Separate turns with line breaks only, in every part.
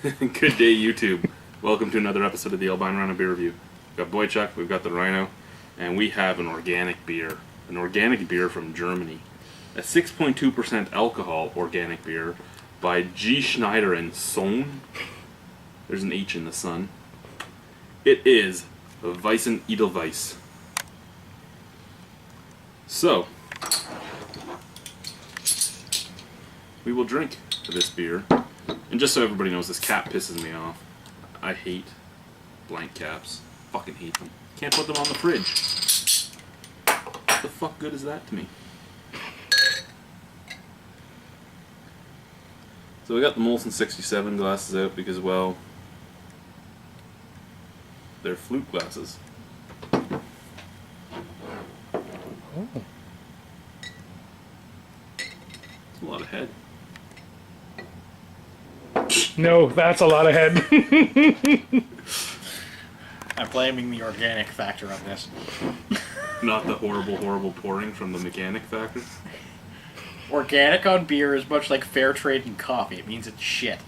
Good day, YouTube. Welcome to another episode of the Albino Rhino beer review. We've got Boychuk, we've got the Rhino, and we have an organic beer. An organic beer from Germany. A 6.2% alcohol organic beer by G. Schneider and Sohn. There's an H in the sun. It is Weissen Edelweiss. So, we will drink this beer. And just so everybody knows, this cap pisses me off. I hate blank caps. Fucking hate them. Can't put them on the fridge. What the fuck good is that to me? So we got the Molson 67 glasses out because, well, they're flute glasses.
Oh.
That's a lot of head.
No, that's a lot of head.
I'm blaming the organic factor on this.
Not the horrible, horrible pouring from the mechanic factor.
Organic on beer is much like fair trade in coffee. It means it's shit.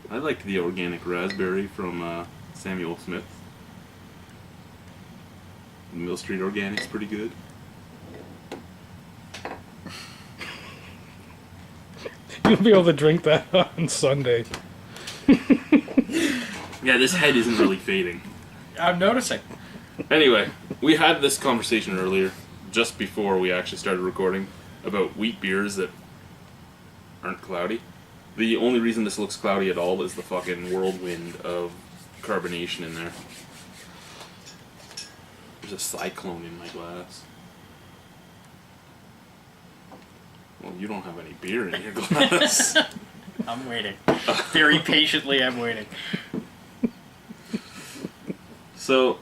I like the organic raspberry from Samuel Smith. The Mill Street Organic's pretty good.
You'll be able to drink that on Sunday.
Yeah, this head isn't really fading.
I'm noticing.
Anyway, we had this conversation earlier, just before we actually started recording, about wheat beers that aren't cloudy. The only reason this looks cloudy at all is the fucking whirlwind of carbonation in there. There's a cyclone in my glass. Well, you don't have any beer in your glass.
I'm waiting. Very patiently, I'm waiting.
So,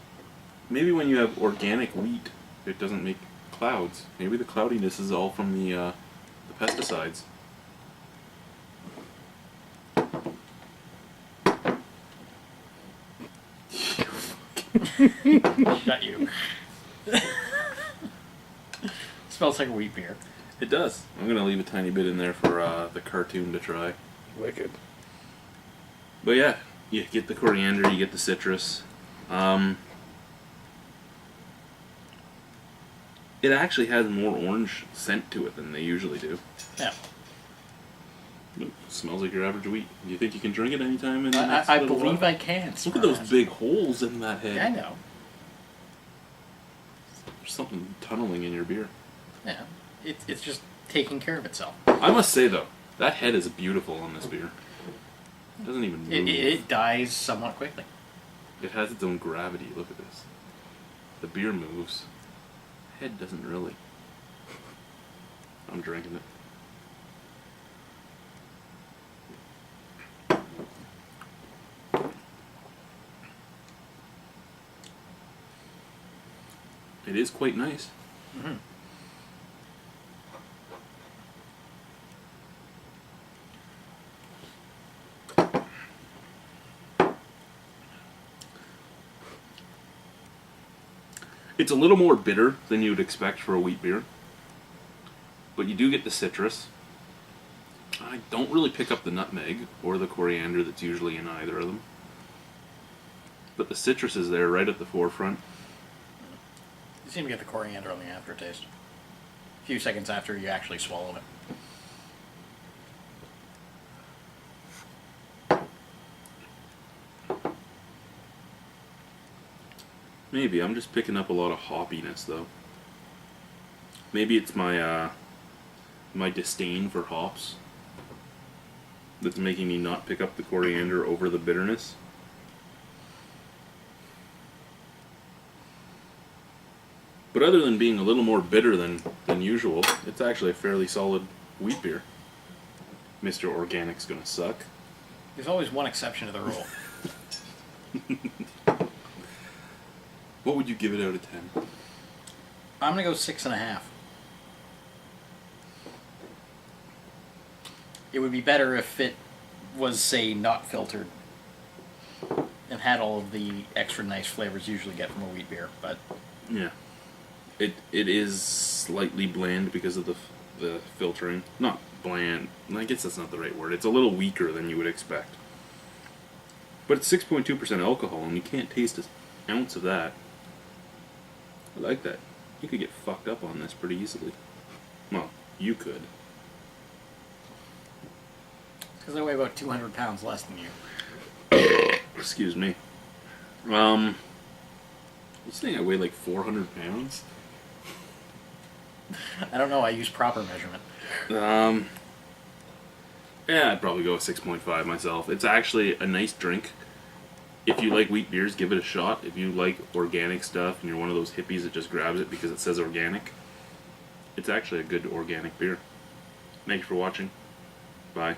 maybe when you have organic wheat, it doesn't make clouds. Maybe the cloudiness is all from the pesticides.
Shut you. Smells like a wheat beer.
It does. I'm going to leave a tiny bit in there for the cartoon to try.
Wicked.
But yeah, you get the coriander, you get the citrus. It actually has more orange scent to it than they usually do.
Yeah.
It smells like your average wheat. Do you think you can drink it anytime in the next
I
little
believe
while?
I can.
Look at those big holes in that head.
I know.
There's something tunneling in your beer.
Yeah. It's just taking care of itself.
I must say, though, that head is beautiful on this beer. It doesn't even move.
It dies somewhat quickly.
It has its own gravity. Look at this. The beer moves. Head doesn't really. I'm drinking it. It is quite nice.
Mm-hmm.
It's a little more bitter than you would expect for a wheat beer. But you do get the citrus. I don't really pick up the nutmeg or the coriander that's usually in either of them. But the citrus is there right at the forefront.
You seem to get the coriander on the aftertaste. A few seconds after you actually swallow it.
Maybe. I'm just picking up a lot of hoppiness, though. Maybe it's my my disdain for hops that's making me not pick up the coriander over the bitterness. But other than being a little more bitter than usual, it's actually a fairly solid wheat beer. Mr. Organic's gonna suck.
There's always one exception to the rule.
What would you give it out of 10?
I'm gonna go 6.5. It would be better if it was, say, not filtered and had all of the extra nice flavors you usually get from a wheat beer, but
Yeah. It is slightly bland because of the the filtering. Not bland. I guess that's not the right word. It's a little weaker than you would expect. But it's 6.2% alcohol, and you can't taste an ounce of that. I like that. You could get fucked up on this pretty easily. Well, you could.
Because I weigh about 200 pounds less than you.
Excuse me. This thing I weigh like 400 pounds.
I don't know, I use proper measurement.
Yeah, I'd probably go with 6.5 myself. It's actually a nice drink. If you like wheat beers, give it a shot. If you like organic stuff and you're one of those hippies that just grabs it because it says organic, it's actually a good organic beer. Thanks for watching. Bye.